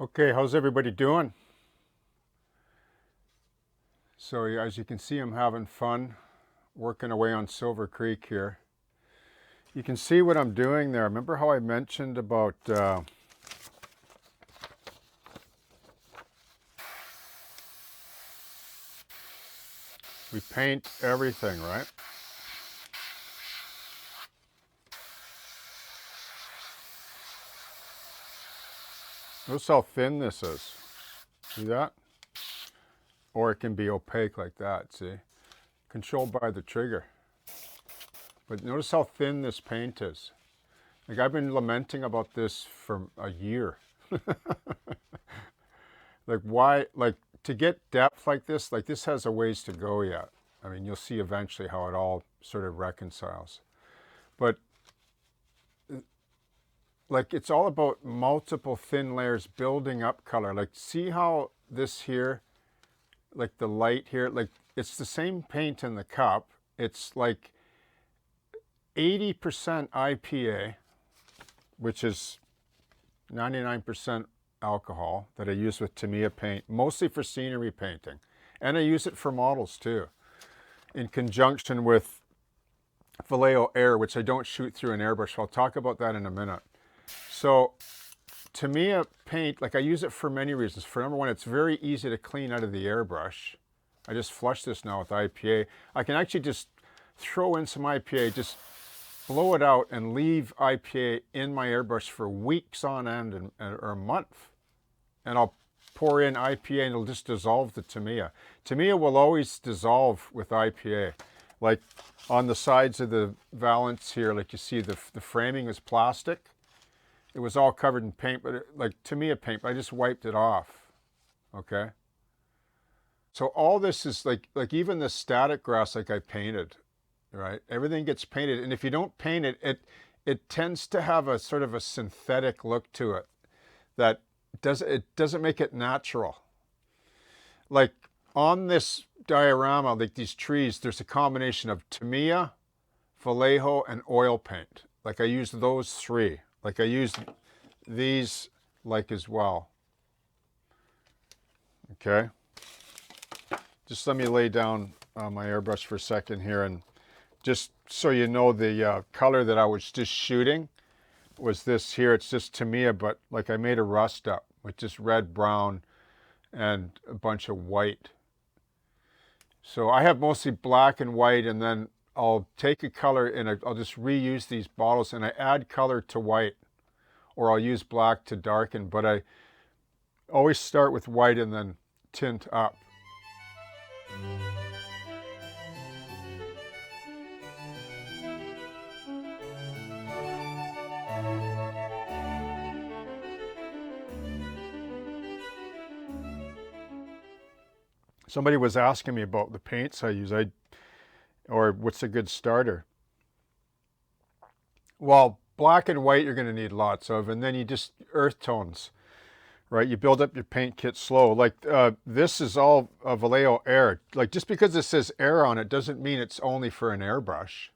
Okay, how's everybody doing? So as you can see, I'm having fun working away on Silver Creek here. You can see what I'm doing there. Remember how I mentioned about we paint everything, right? Notice how thin this is. See that? Or it can be opaque like that, see? Controlled by the trigger. But notice how thin this paint is. Like I've been lamenting about this for a year. Like why, like to get depth like this has a ways to go yet. I mean, you'll see eventually how it all sort of reconciles. But like it's all about multiple thin layers building up color. Like see how this here, like the light here, like it's the same paint in the cup. It's like 80% IPA, which is 99% alcohol that I use with Tamiya paint, mostly for scenery painting. And I use it for models too, in conjunction with Vallejo Air, which I don't shoot through an airbrush. I'll talk about that in a minute. So Tamiya paint, like I use it for many reasons. For number one, it's very easy to clean out of the airbrush. I just flush this now with IPA. I can actually just throw in some IPA, just blow it out and leave IPA in my airbrush for weeks on end or a month. And I'll pour in IPA and it'll just dissolve the Tamiya. Tamiya will always dissolve with IPA. Like on the sides of the valance here, like you see the framing is plastic. It was all covered in paint, but like Tamiya paint, but I just wiped it off, okay? So all this is like even the static grass like I painted, right? Everything gets painted, and if you don't paint it, it tends to have a sort of a synthetic look to it that doesn't make it natural. Like on this diorama, like these trees, there's a combination of Tamiya, Vallejo, and oil paint. Like I used those three. Like I used these like as well. Okay. Just let me lay down my airbrush for a second here, and just so you know, the color that I was just shooting was this here. It's just Tamiya, but like I made a rust up with just red, brown, and a bunch of white. So I have mostly black and white, and then I'll take a color and I'll just reuse these bottles and I add color to white, or I'll use black to darken, but I always start with white and then tint up. Somebody was asking me about the paints I use, or what's a good starter. Well, black and white you're going to need lots of, and then you just earth tones, right? You build up your paint kit slow. Like this is all Vallejo Air. Like just because it says air on it doesn't mean it's only for an airbrush.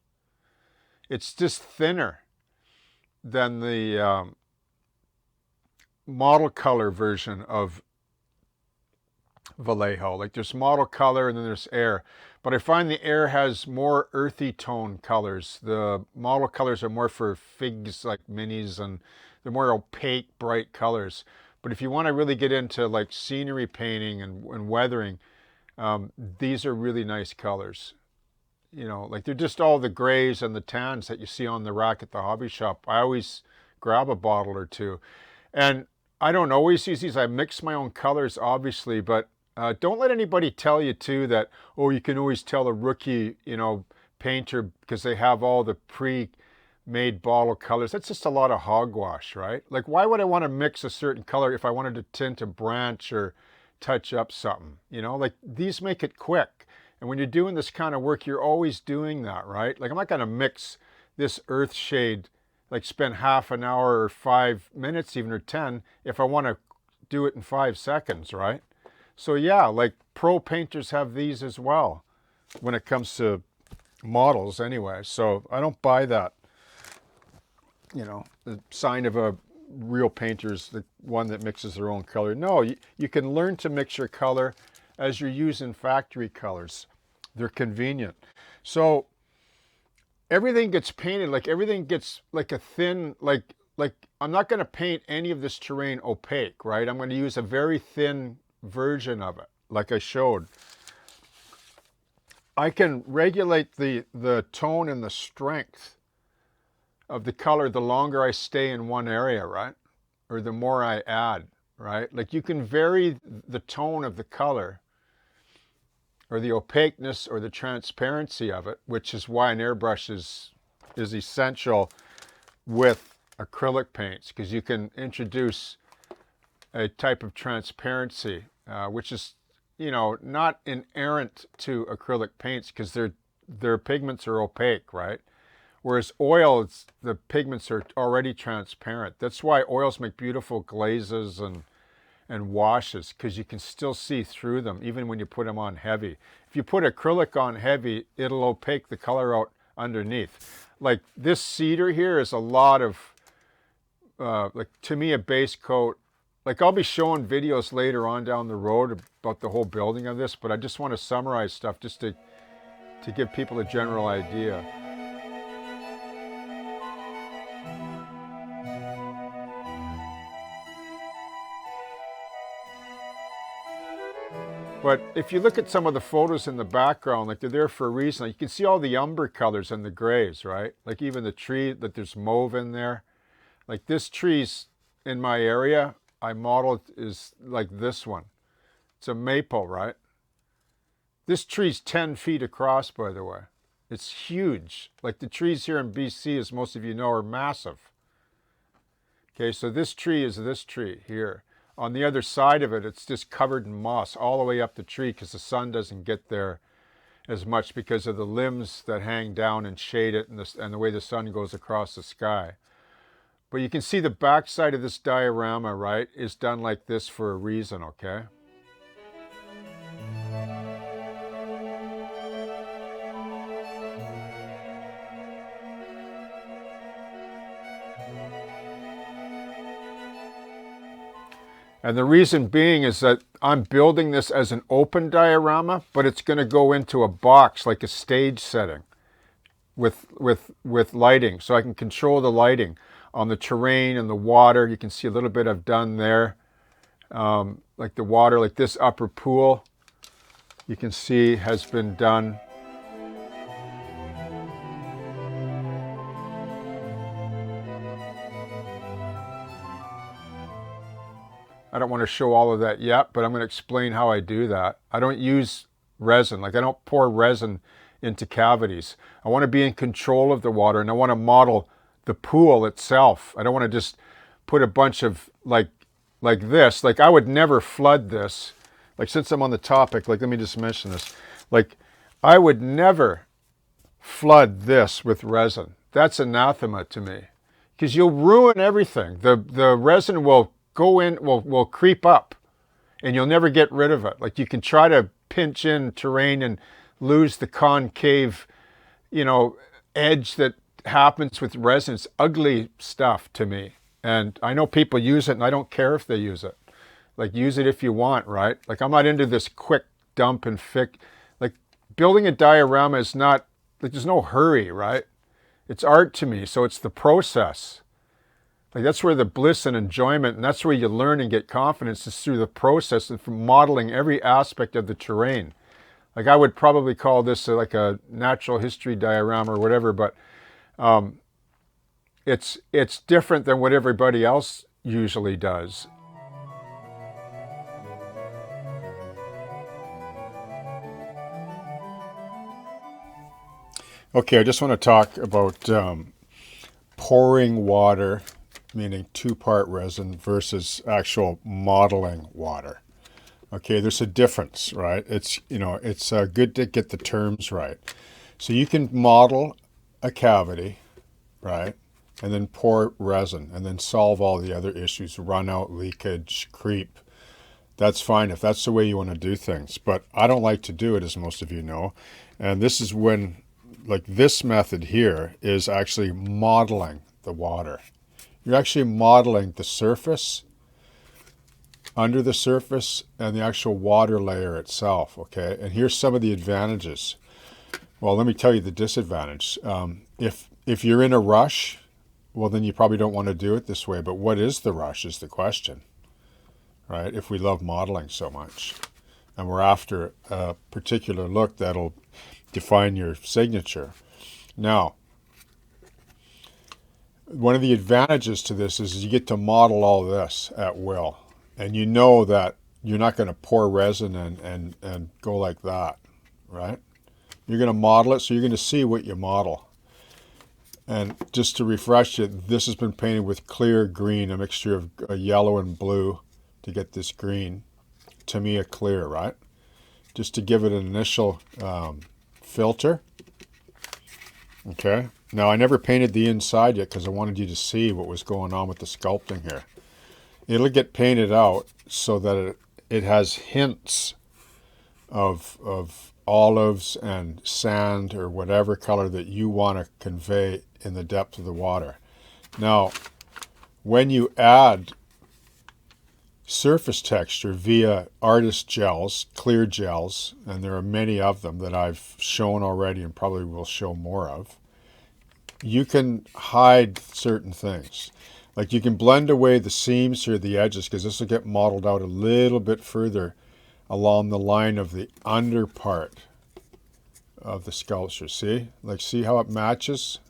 It's just thinner than the model color version of Vallejo. Like there's model color and then there's air. But I find the air has more earthy tone colors. The model colors are more for figs like minis, and they're more opaque, bright colors. But if you want to really get into like scenery painting and weathering, these are really nice colors. You know, like they're just all the grays and the tans that you see on the rack at the hobby shop. I always grab a bottle or two. And I don't always use these. I mix my own colors, obviously, but don't let anybody tell you too that, oh, you can always tell a rookie, you know, painter because they have all the pre-made bottle colors. That's just a lot of hogwash, right? Like, why would I want to mix a certain color if I wanted to tint a branch or touch up something? You know, like these make it quick. And when you're doing this kind of work, you're always doing that, right? Like I'm not going to mix this earth shade, like spend half an hour or 5 minutes even, or 10, if I want to do it in 5 seconds, right? So yeah, like pro painters have these as well when it comes to models anyway. So I don't buy that, you know, the sign of a real painters, the one that mixes their own color. No, you can learn to mix your color as you're using factory colors. They're convenient. So everything gets painted, like everything gets like a thin, like I'm not going to paint any of this terrain opaque, right? I'm going to use a very thin version of it, like I showed. I can regulate the tone and the strength of the color the longer I stay in one area, right? Or the more I add, right? Like you can vary the tone of the color or the opaqueness or the transparency of it, which is why an airbrush is essential with acrylic paints, because you can introduce a type of transparency, which is, you know, not inherent to acrylic paints because their pigments are opaque, right? Whereas oil, the pigments are already transparent. That's why oils make beautiful glazes and washes, because you can still see through them even when you put them on heavy. If you put acrylic on heavy, it'll opaque the color out underneath. Like this cedar here is a lot of, like to me, a base coat. Like I'll be showing videos later on down the road about the whole building of this, but I just want to summarize stuff just to give people a general idea. But if you look at some of the photos in the background, like they're there for a reason. Like you can see all the umber colors and the grays, right? Like even the tree, that there's mauve in there. Like this tree's in my area, I modeled is like this one. It's a maple, right? This tree's 10 feet across, by the way. It's huge. Like the trees here in BC, as most of you know, are massive. Okay, so this tree is this tree here. On the other side of it, it's just covered in moss all the way up the tree because the sun doesn't get there as much because of the limbs that hang down and shade it, and the way the sun goes across the sky. But you can see the back side of this diorama, right, is done like this for a reason, okay? And the reason being is that I'm building this as an open diorama, but it's going to go into a box, like a stage setting with lighting. So I can control the lighting on the terrain and the water. You can see a little bit I've done there. Like the water, like this upper pool, you can see has been done. I don't want to show all of that yet, but I'm going to explain how I do that. I don't use resin. Like I don't pour resin into cavities. I want to be in control of the water, and I want to model the pool itself. I don't want to just put a bunch of like this. Like I would never flood this. Like since I'm on the topic, like let me just mention this. Like I would never flood this with resin. That's anathema to me, because you'll ruin everything. The resin will go in, will creep up, and you'll never get rid of it. Like you can try to pinch in terrain and lose the concave, you know, edge that happens with resin. It's ugly stuff to me. And I know people use it, and I don't care if they use it. Like use it if you want, right? Like I'm not into this quick dump and fix. Like building a diorama is not, like there's no hurry, right? It's art to me, so it's the process. Like that's where the bliss and enjoyment, and that's where you learn and get confidence, is through the process and from modeling every aspect of the terrain. Like I would probably call this like a natural history diorama or whatever, but it's different than what everybody else usually does. Okay, I just want to talk about pouring water, meaning 2-part resin, versus actual modeling water. Okay, there's a difference, right? It's, you know, it's good to get the terms right. So you can model a cavity, right? And then pour resin and then solve all the other issues, run out, leakage, creep. That's fine if that's the way you want to do things. But I don't like to do it, as most of you know. And this is when, like this method here is actually modeling the water. You're actually modeling the surface, under the surface, and the actual water layer itself, okay? And here's some of the advantages. Well, let me tell you the disadvantage. If you're in a rush, well, then you probably don't want to do it this way. But what is the rush is the question, right? If we love modeling so much and we're after a particular look that'll define your signature. Now, one of the advantages to this is you get to model all this at will. And you know that you're not going to pour resin and go like that, right? You're going to model it, so you're going to see what you model. And just to refresh it, this has been painted with clear green, a mixture of yellow and blue to get this green. To me, a clear, right? Just to give it an initial filter. Okay. Now, I never painted the inside yet because I wanted you to see what was going on with the sculpting here. It'll get painted out so that it has hints of olives and sand or whatever color that you want to convey in the depth of the water. Now, when you add surface texture via artist gels, clear gels, and there are many of them that I've shown already and probably will show more of, you can hide certain things. Like you can blend away the seams here, the edges, because this will get modeled out a little bit further along the line of the under part of the sculpture. See? Like, see how it matches?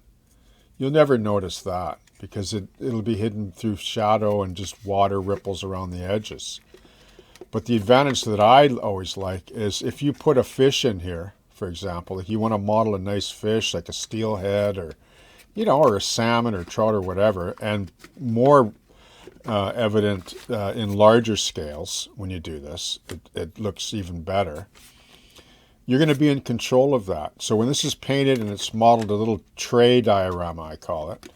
You'll never notice that because it'll be hidden through shadow and just water ripples around the edges. But the advantage that I always like is if you put a fish in here, for example, if you want to model a nice fish like a steelhead or or a salmon or trout or whatever, and more evident in larger scales when you do this, it looks even better. You're going to be in control of that. So when this is painted and it's modeled, a little tray diorama, I call it,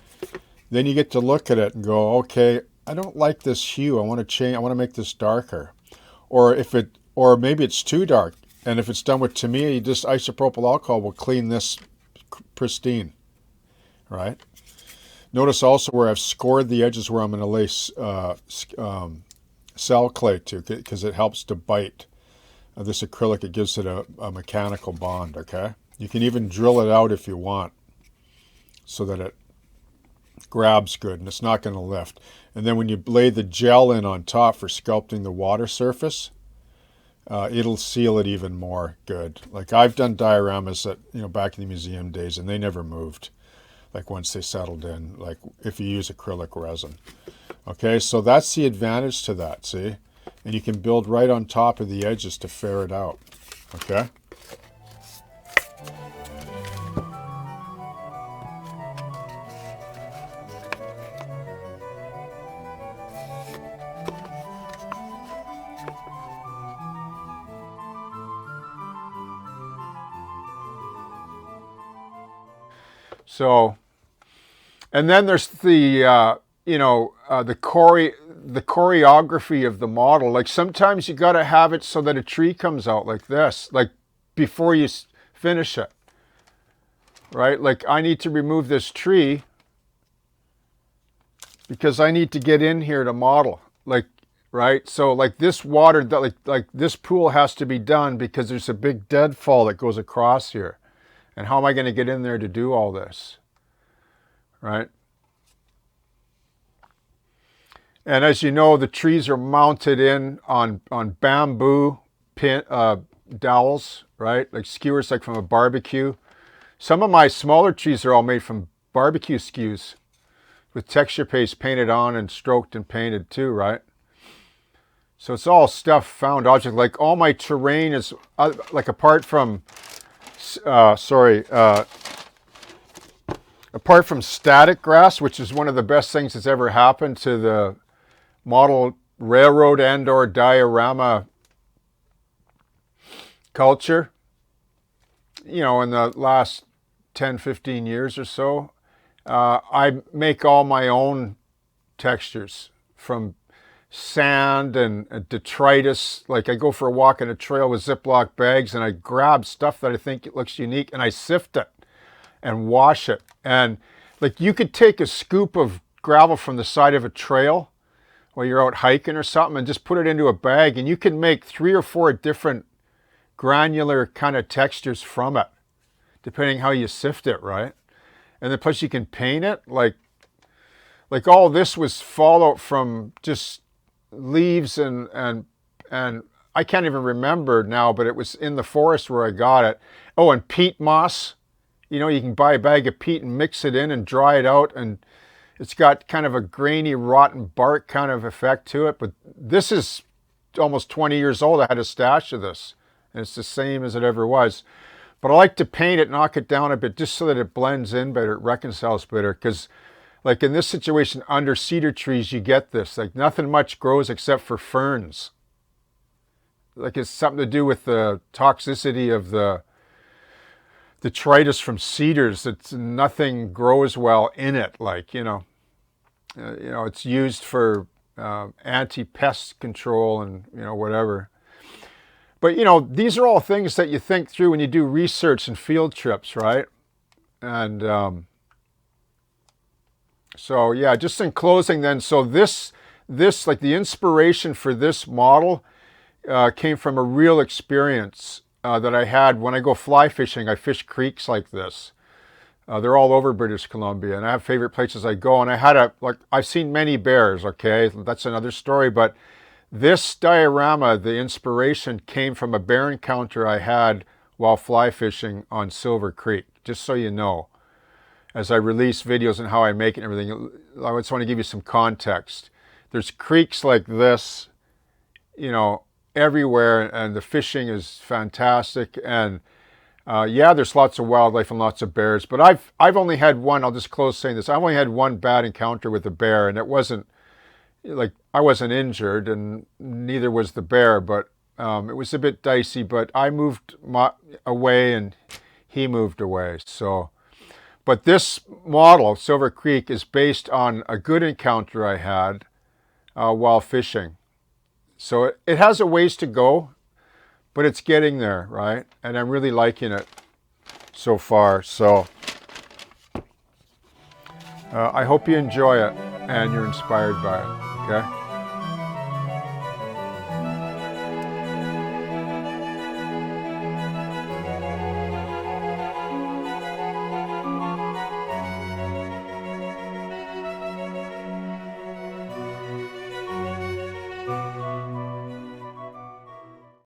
then you get to look at it and go, okay, I don't like this hue. I want to change. I want to make this darker. Or maybe it's too dark. And if it's done with Tamiya, just isopropyl alcohol will clean this pristine. Right? Notice also where I've scored the edges where I'm going to lay cell clay to, because it helps to bite this acrylic. It gives it a mechanical bond, okay? You can even drill it out if you want so that it grabs good and it's not going to lift. And then when you lay the gel in on top for sculpting the water surface, it'll seal it even more good. Like I've done dioramas that, back in the museum days, and they never moved. Like once they settled in, like if you use acrylic resin. Okay, so that's the advantage to that, see? And you can build right on top of the edges to ferret out, okay? So, and then there's the choreography of the model. Like sometimes you got to have it so that a tree comes out like this, like before you finish it, right? Like I need to remove this tree because I need to get in here to model, like, right? So like this water, like this pool has to be done because there's a big deadfall that goes across here. And how am I going to get in there to do all this, right? And as you know, the trees are mounted in on bamboo pin dowels, right? Like skewers, like from a barbecue. Some of my smaller trees are all made from barbecue skews with texture paste painted on and stroked and painted too, right? So it's all stuff, found object. Like all my terrain is like apart from static grass, which is one of the best things that's ever happened to the model railroad and or diorama culture, in the last 10, 15 years or so, I make all my own textures from sand and detritus. Like I go for a walk in a trail with Ziploc bags and I grab stuff that I think it looks unique and I sift it and wash it. And like you could take a scoop of gravel from the side of a trail while you're out hiking or something and just put it into a bag, and you can make 3 or 4 different granular kind of textures from it, depending how you sift it, right? And then plus you can paint it. Like all this was fallout from just leaves and I can't even remember now, but it was in the forest where I got it. Oh, and peat moss. You know, you can buy a bag of peat and mix it in and dry it out, and it's got kind of a grainy, rotten bark kind of effect to it. But this is almost 20 years old. I had a stash of this, and it's the same as it ever was. But I like to paint it, knock it down a bit, just so that it blends in better, it reconciles better. Because like in this situation, under cedar trees, you get this. Like nothing much grows except for ferns. Like it's something to do with the toxicity of the detritus from cedars. It's nothing grows well in it. Like, you know, it's used for anti-pest control and, you know, whatever. But, you know, these are all things that you think through when you do research and field trips, right? And so, yeah, just in closing then, so this like the inspiration for this model came from a real experience that I had when I go fly fishing. I fish creeks like this. They're all over British Columbia, and I have favorite places I go. And I had I've seen many bears, okay? That's another story, but this diorama, the inspiration came from a bear encounter I had while fly fishing on Silver Creek, just so you know. As I release videos and how I make it and everything, I just want to give you some context. There's creeks like this, you know, everywhere, and the fishing is fantastic. And yeah, there's lots of wildlife and lots of bears, but I've only had one. I'll just close saying this. I've only had one bad encounter with a bear, and it wasn't like I wasn't injured, and neither was the bear, but it was a bit dicey. But I moved away, and he moved away. So, but this model, Silver Creek, is based on a good encounter I had while fishing. So it has a ways to go, but it's getting there, right? And I'm really liking it so far. So I hope you enjoy it and you're inspired by it, okay?